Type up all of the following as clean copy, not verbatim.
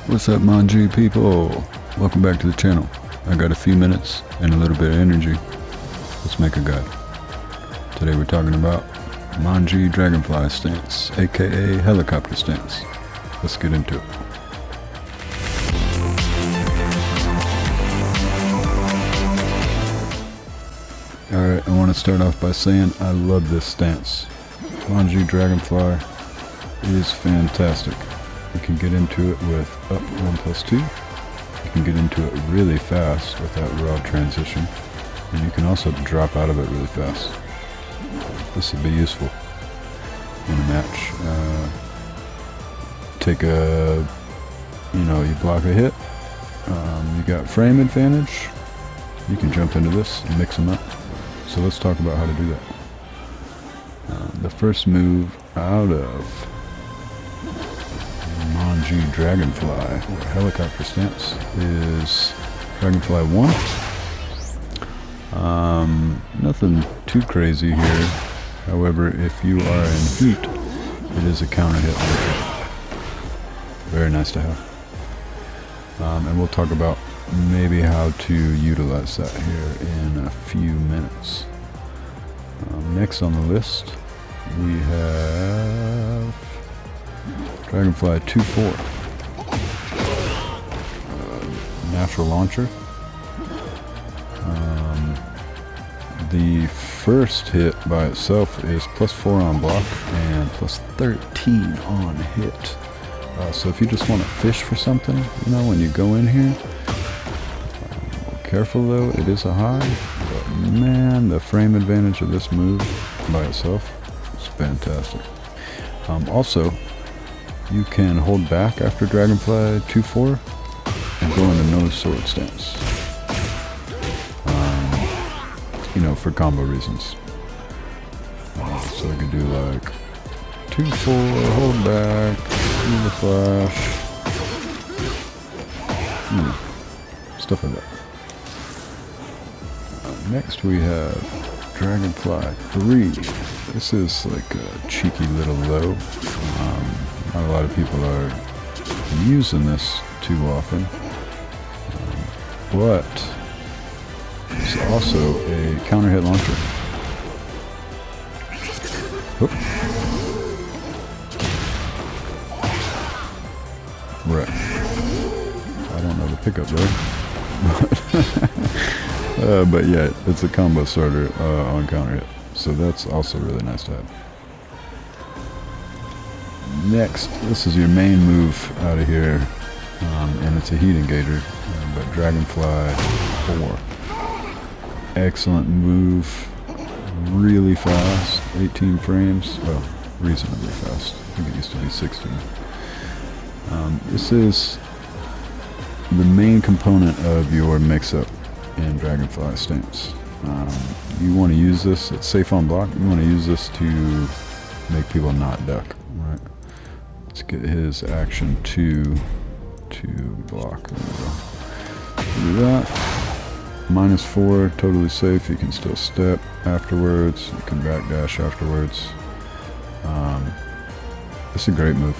What's up, Manji people? Welcome back to the channel. I got a few minutes and a little bit of energy. Let's make a guide. Today we're talking about Manji Dragonfly stance, aka helicopter stance. Let's get into it. Alright, I want to start off by saying I love this stance. Manji Dragonfly is fantastic. You can get into it with up 1+2. You can get into it really fast without raw transition. And you can also drop out of it really fast. This will be useful in a match. You block a hit. You got frame advantage. You can jump into this and mix them up. So let's talk about how to do that. The first move out of Manji Dragonfly, or helicopter stance, is Dragonfly 1. Nothing too crazy here. However, if you are in heat, it is a counter hit. Very nice to have. And we'll talk about maybe how to utilize that here in a few minutes. Next on the list, we have Dragonfly 2-4. Natural launcher. The first hit by itself is +4 on block and +13 on hit. So if you just want to fish for something, when you go in here, careful though, it is a high, but man, the frame advantage of this move by itself is fantastic. Also, you can hold back after Dragonfly 2-4 and go into no sword stance. For combo reasons. So I could do like 2-4, hold back, do the flash, stuff like that. Next we have Dragonfly 3. This is like a cheeky little low. Not a lot of people are using this too often, but it's also a counter hit launcher. Oop. Right. I don't know the pickup there. But yeah, it's a combo starter on counter hit. So that's also really nice to have. Next, this is your main move out of here. And it's a heat engager. But Dragonfly 4. Excellent move. Really fast. 18 frames. Well, reasonably fast. I think it used to be 16. This is the main component of your mix-up in Dragonfly stance. You want to use this, it's safe on block, you want to use this to make people not duck, right? Let's get his action to block. There we go. Do that. -4, totally safe, you can still step afterwards, you can backdash afterwards. It's a great move.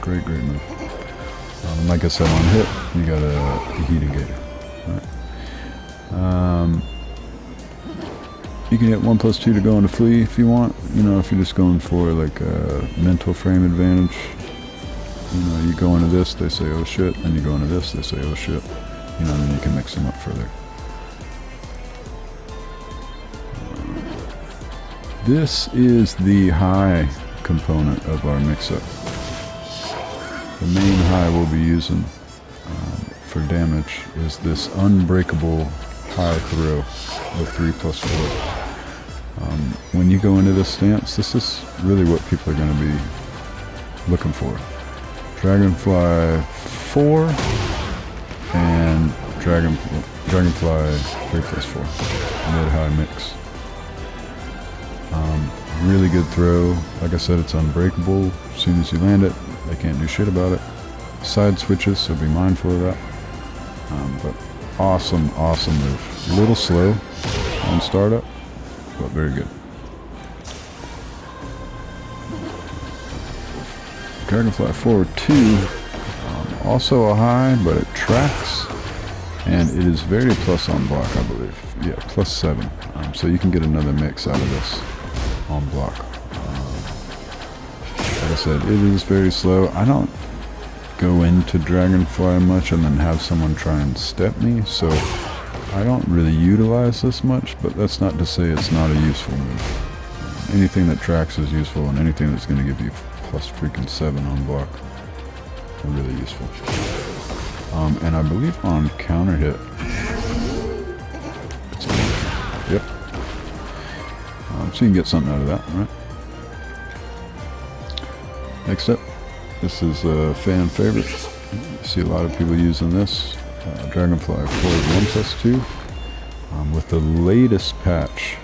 Great move. Like I said, on hit, you got a heat engager. Right. You can hit 1+2 to go into flee if you want. If you're just going for like a mental frame advantage. You go into this, they say oh shit, and you go into this, they say oh shit. Then you can mix them up further. This is the high component of our mix-up. The main high we'll be using for damage is this unbreakable high throw of 3+4. When you go into this stance, this is really what people are going to be looking for. Dragonfly 4 and Dragonfly 3+4 mid-high mix. Really good throw. Like I said, it's unbreakable. As soon as you land it, they can't do shit about it. Side switches, so be mindful of that. But awesome move. A little slow on startup, but very good. Dragonfly 4-2 Also a high, but it tracks. And it is very plus on block, I believe. Yeah, +7. So you can get another mix out of this on block. Like I said, it is very slow. I don't go into Dragonfly much and then have someone try and step me, so I don't really utilize this much, but that's not to say it's not a useful move. Anything that tracks is useful, and anything that's going to give you +7 on block are really useful. And I believe on counter hit, it's yep. So you can get something out of that, right? Next up, this is a fan favorite. You see a lot of people using this. Dragonfly forward 1+2. With the latest patch,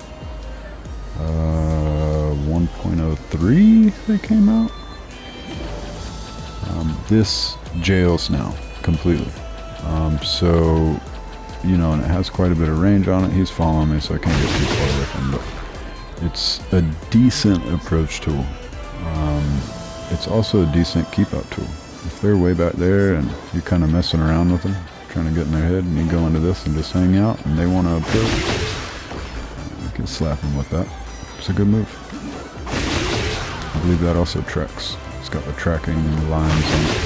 1.03 that came out. This jails now completely. So, you know, and it has quite a bit of range on it. He's following me, so I can't get too far with him, but it's a decent approach tool. It's also a decent keep out tool. If they're way back there and you're kind of messing around with them, trying to get in their head, and you go into this and just hang out, and they want to approach, you can slap them with that. It's a good move. I believe that also tracks. It's got the tracking lines on it.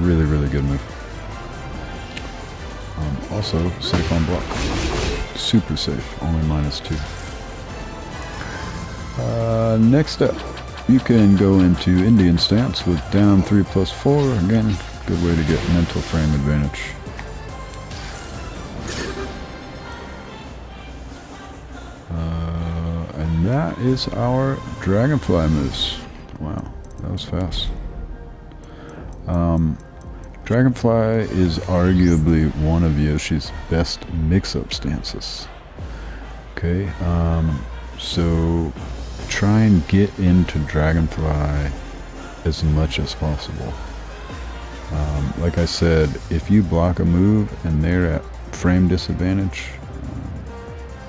Really, really good move. Also, safe on block. Super safe, only -2. Next up, you can go into Indian stance with down 3+4. Again, good way to get mental frame advantage. And that is our Dragonfly moves. Wow, that was fast. Dragonfly is arguably one of Yoshi's best mix-up stances. Okay, so try and get into Dragonfly as much as possible. Like I said, if you block a move and they're at frame disadvantage,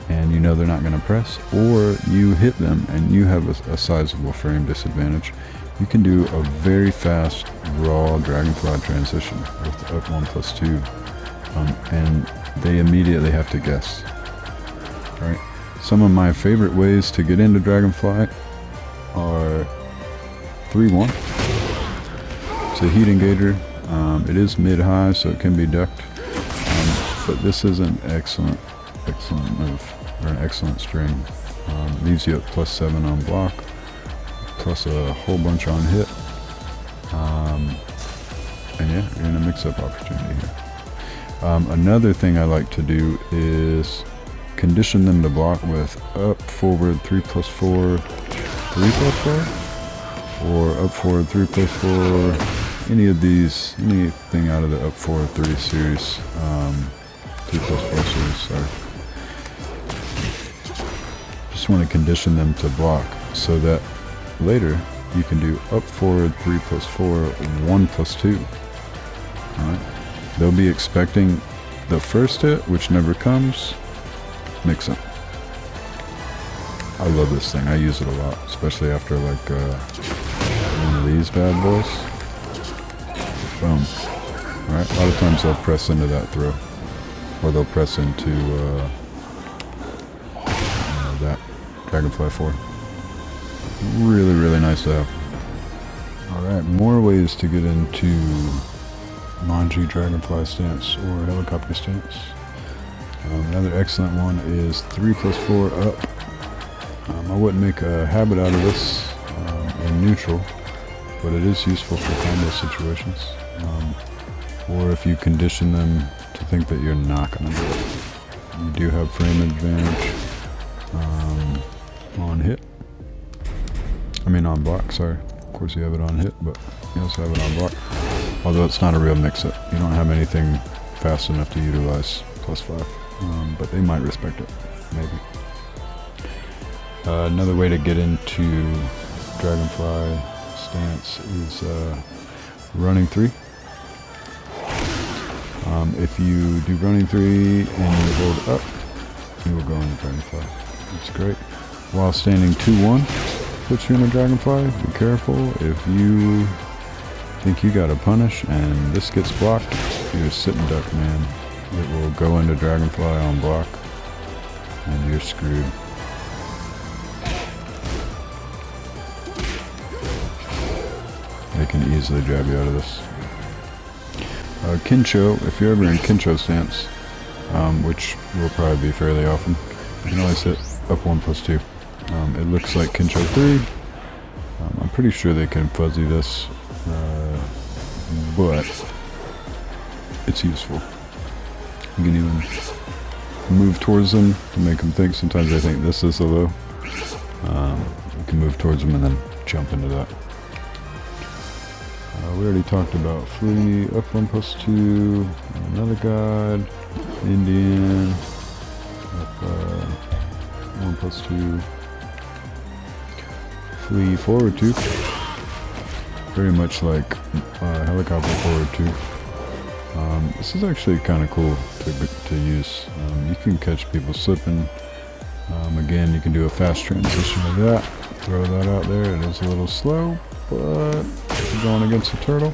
and you know they're not going to press, or you hit them and you have a sizable frame disadvantage, you can do a very fast raw Dragonfly transition with up 1+2, and they immediately have to guess. Alright, some of my favorite ways to get into Dragonfly are 3-1. It's a heat engager. It is mid-high, so it can be ducked, but this is an excellent move, or an excellent string. Leaves you at +7 on block, plus a whole bunch on hit, and yeah, you're in a mix-up opportunity here. Another thing I like to do is condition them to block with up forward 3+4, 3+4, or up forward 3+4. Any of these, anything out of the up forward 3 series, 3+4 series. Sorry. Just want to condition them to block so that later you can do up forward 3+4, 1+2. Alright, they'll be expecting the first hit, which never comes. Mix up. I love this thing. I use it a lot, especially after like one of these bad boys. Boom. Alright, a lot of times they'll press into that throw, or they'll press into that Dragonfly 4. Really, really nice to have. Alright, more ways to get into Manji Dragonfly stance or helicopter stance. Another excellent one is 3+4 up. I wouldn't make a habit out of this in neutral, but it is useful for combo situations. Or if you condition them to think that you're not going to do it. You do have frame advantage on hit. I mean on block, sorry. Of course you have it on hit, but you also have it on block. Although it's not a real mix-up. You don't have anything fast enough to utilize +5. But they might respect it, maybe. Another way to get into Dragonfly stance is running 3. If you do running 3 and you hold up, you will go into Dragonfly. That's great. While standing 2-1 puts you in a Dragonfly. Be careful. If you think you got a punish, and this gets blocked. You're sitting duck, man. It will go into Dragonfly on block, and you're screwed. They can easily jab you out of this. Kincho, if you're ever in Kincho stance, which will probably be fairly often, you can always hit up 1+2. It looks like Kincho 3. I'm pretty sure they can fuzzy this, but it's useful. You can even move towards them to make them think. Sometimes they think this is a low. You can move towards them and then jump into that. We already talked about Flea, up 1+2, another guide, Indian, up 1+2, Flea, forward 2, very much like helicopter forward 2. This is actually kind of cool to use. You can catch people slipping. Again, you can do a fast transition like that, throw that out there. It is a little slow, but if you're going against a turtle,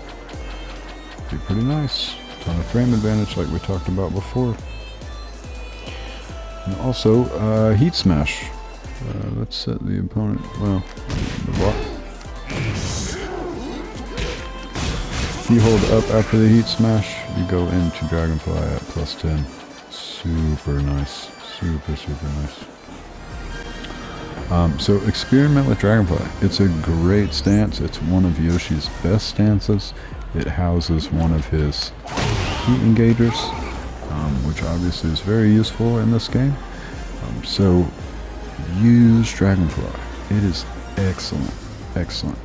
it'd be pretty nice. Ton of frame advantage like we talked about before. And also, heat smash. Let's set the opponent, well, the block. If you hold up after the heat smash, you go into Dragonfly at +10. Super nice. Super nice. So experiment with Dragonfly. It's a great stance. It's one of Yoshi's best stances. It houses one of his heat engagers, which obviously is very useful in this game. So use Dragonfly. It is excellent.